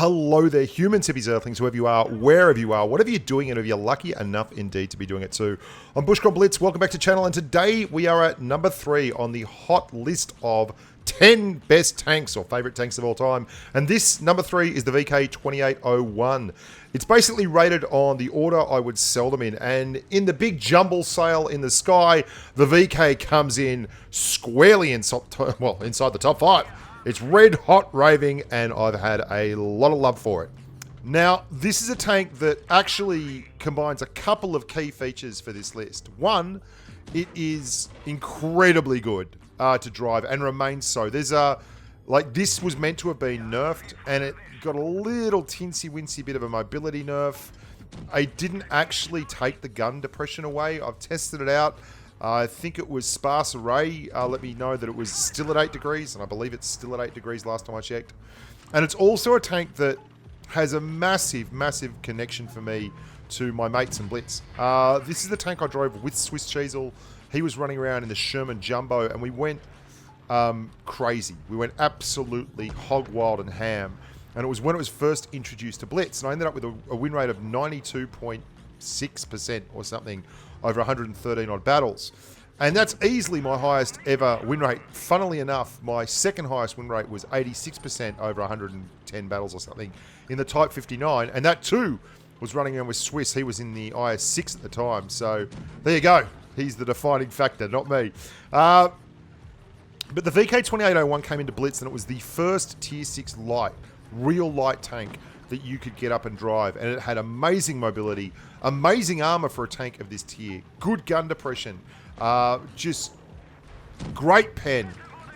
hello there, humans, hippies, earthlings, whoever you are, wherever you are, whatever you're doing, and if you're lucky enough indeed to be doing it too. I'm Bushka Blitz, welcome back to the channel, and today we are at number 3 on the hot list of 10 best tanks, or favourite tanks of all time. And this, number 3, is the VK28.01. It's basically rated on the order I would sell them in, and in the big jumble sale in the sky, the VK comes in squarely inside the top 5. It's red hot raving, and I've had a lot of love for it. Now, this is a tank that actually combines a couple of key features for this list. One, it is incredibly good to drive and remains so. There's this was meant to have been nerfed, and it got a little tinsy-wincy bit of a mobility nerf. I didn't actually take the gun depression away. I've tested it out. I think it was Sparse Array let me know that it was still at 8 degrees, and I believe it's still at 8 degrees last time I checked. And it's also a tank that has a massive, massive connection for me to my mates in Blitz. This is the tank I drove with Swiss Cheezel. He was running around in the Sherman Jumbo, and we went crazy. We went absolutely hog wild and ham. And it was when it was first introduced to Blitz, and I ended up with a win rate of 92.6% or something over 113 odd battles. And that's easily my highest ever win rate. Funnily enough, my second highest win rate was 86% over 110 battles or something in the Type 59. And that too was running around with Swiss. He was in the IS-6 at the time. So there you go. He's the defining factor, not me. But the VK28.01 came into Blitz, and it was the first Tier 6 light, real light tank that you could get up and drive, and it had amazing mobility, amazing armor for a tank of this tier, good gun depression, just great pen,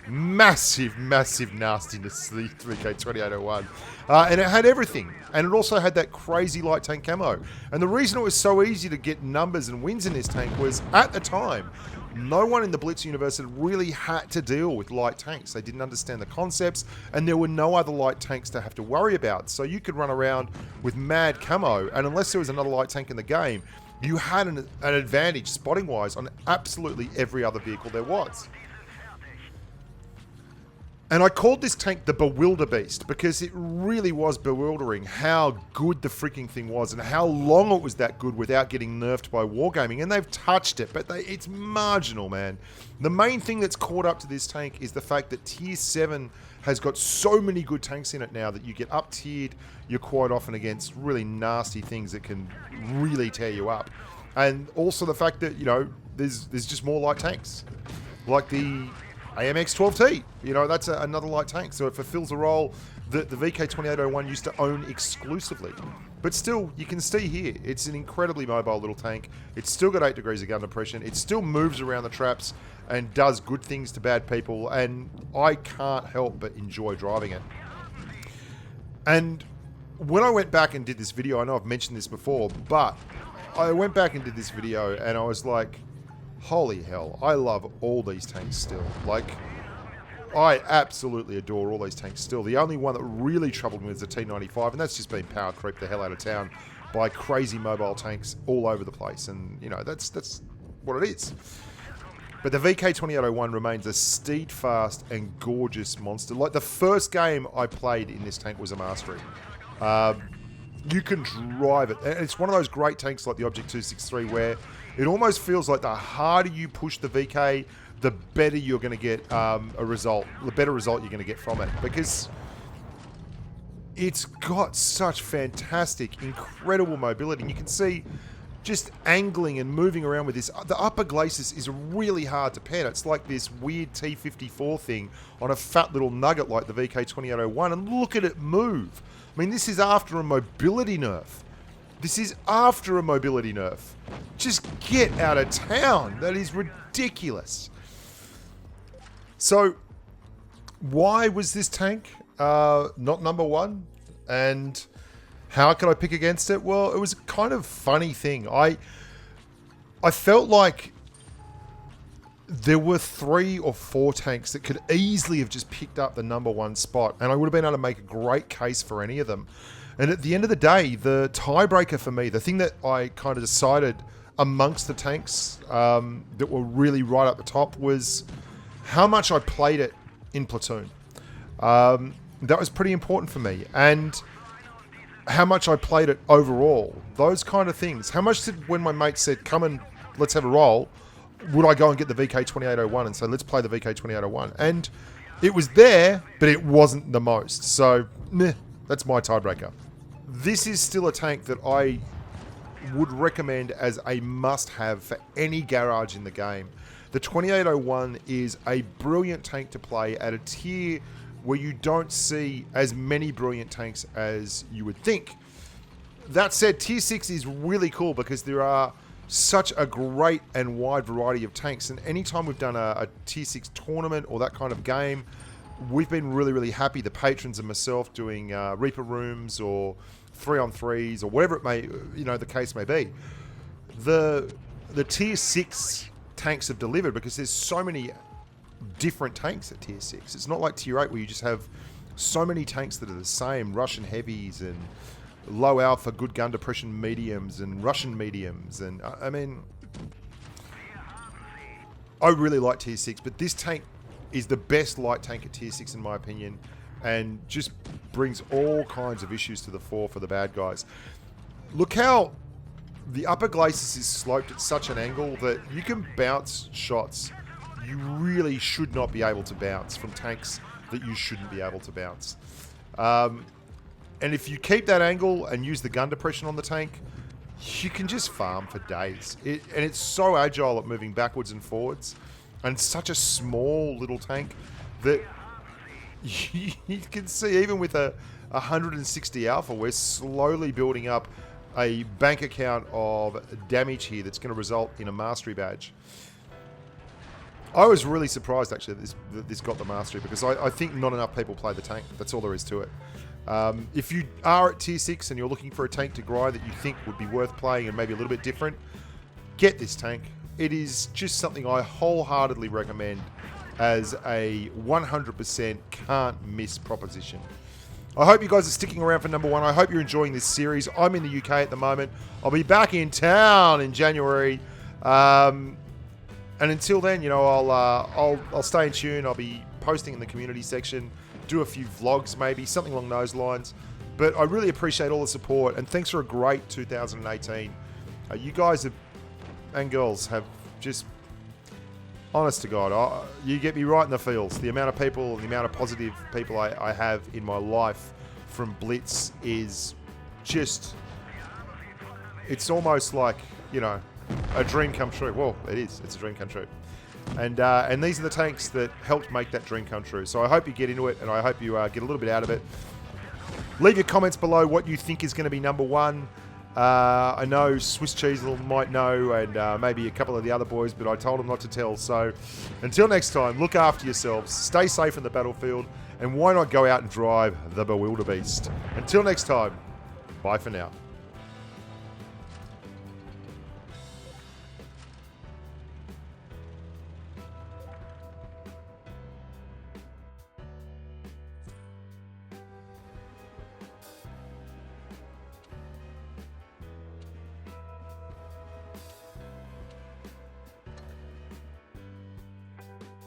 massive, massive nastiness, the VK28.01, and it had everything, and it also had that crazy light tank camo. And the reason it was so easy to get numbers and wins in this tank was, at the time, no one in the Blitz universe had really had to deal with light tanks. They didn't understand the concepts, and there were no other light tanks to have to worry about. So you could run around with mad camo, and unless there was another light tank in the game, you had an advantage spotting-wise on absolutely every other vehicle there was. And I called this tank the Bewilder Beast because it really was bewildering how good the freaking thing was and how long it was that good without getting nerfed by Wargaming. And they've touched it, but it's marginal, man. The main thing that's caught up to this tank is the fact that Tier 7 has got so many good tanks in it now that you get up-tiered, you're quite often against really nasty things that can really tear you up. And also the fact that, you know, there's just more light tanks. Like the AMX-12T, you know, that's another light tank, so it fulfills a role that the VK28.01 used to own exclusively. But still, you can see here, it's an incredibly mobile little tank. It's still got 8 degrees of gun depression. It still moves around the traps and does good things to bad people, and I can't help but enjoy driving it. And when I went back and did this video, I know I've mentioned this before, but I went back and did this video, and I was like, holy hell, I love all these tanks still. Like, I absolutely adore all these tanks still. The only one that really troubled me was the T95, and that's just been power creeped the hell out of town by crazy mobile tanks all over the place. And, you know, that's what it is. But the VK28.01 remains a steadfast and gorgeous monster. Like, the first game I played in this tank was a mastery. You can drive it. And it's one of those great tanks like the Object 263 where it almost feels like the harder you push the VK, the better you're going to get a result, the better result you're going to get from it. Because it's got such fantastic, incredible mobility. And you can see just angling and moving around with this. The upper glacis is really hard to pen. It's like this weird T54 thing on a fat little nugget like the VK28.01. And look at it move. I mean, this is after a mobility nerf. This is after a mobility nerf. Just get out of town. That is ridiculous. So, why was this tank not number 1? And how could I pick against it? Well, it was a kind of funny thing. I felt like there were 3 or 4 tanks that could easily have just picked up the number 1 spot, and I would have been able to make a great case for any of them. And at the end of the day, the tiebreaker for me, the thing that I kind of decided amongst the tanks that were really right up the top was how much I played it in Platoon. That was pretty important for me. And how much I played it overall, those kind of things. How much did, when my mate said, come and let's have a roll, would I go and get the VK28.01 and say, let's play the VK28.01? And it was there, but it wasn't the most. So, meh, that's my tiebreaker. This is still a tank that I would recommend as a must-have for any garage in the game. The 2801 is a brilliant tank to play at a tier where you don't see as many brilliant tanks as you would think. That said, tier 6 is really cool because there are such a great and wide variety of tanks, and anytime we've done a tier 6 tournament or that kind of game, we've been really, really happy. The patrons and myself doing Reaper rooms or 3-on-3s or whatever it may, the case may be. The tier 6 tanks have delivered because there's so many different tanks at tier 6. It's not like tier 8 where you just have so many tanks that are the same, Russian heavies and low alpha, good gun depression mediums and Russian mediums. And I mean, I really like tier 6, but this tank is the best light tank at tier 6 in my opinion, and just brings all kinds of issues to the fore for the bad guys. Look how the upper glacis is sloped at such an angle that you can bounce shots you really should not be able to bounce from tanks that you shouldn't be able to bounce. And if you keep that angle and use the gun depression on the tank, you can just farm for days. And it's so agile at moving backwards and forwards, and such a small little tank that you can see even with a 160 alpha, we're slowly building up a bank account of damage here that's going to result in a mastery badge. I was really surprised actually that this got the mastery, because I think not enough people play the tank. That's all there is to it. If you are at tier 6 and you're looking for a tank to grind that you think would be worth playing and maybe a little bit different, get this tank. It is just something I wholeheartedly recommend as a 100% can't miss proposition. I hope you guys are sticking around for number 1. I hope you're enjoying this series. I'm in the UK at the moment. I'll be back in town in January. And until then, I'll stay in tune. I'll be posting in the community section, do a few vlogs maybe, something along those lines. But I really appreciate all the support, and thanks for a great 2018. You guys and girls have just, honest to God, you get me right in the feels. The amount of people and the amount of positive people I have in my life from Blitz is just, it's almost like, a dream come true. Well, it is. It's a dream come true. And these are the tanks that helped make that dream come true. So I hope you get into it, and I hope you get a little bit out of it. Leave your comments below what you think is going to be number 1. I know Swiss Cheesel might know, and maybe a couple of the other boys, but I told them not to tell. So until next time, look after yourselves, stay safe in the battlefield, and why not go out and drive the Bewilderbeast? Until next time, bye for now.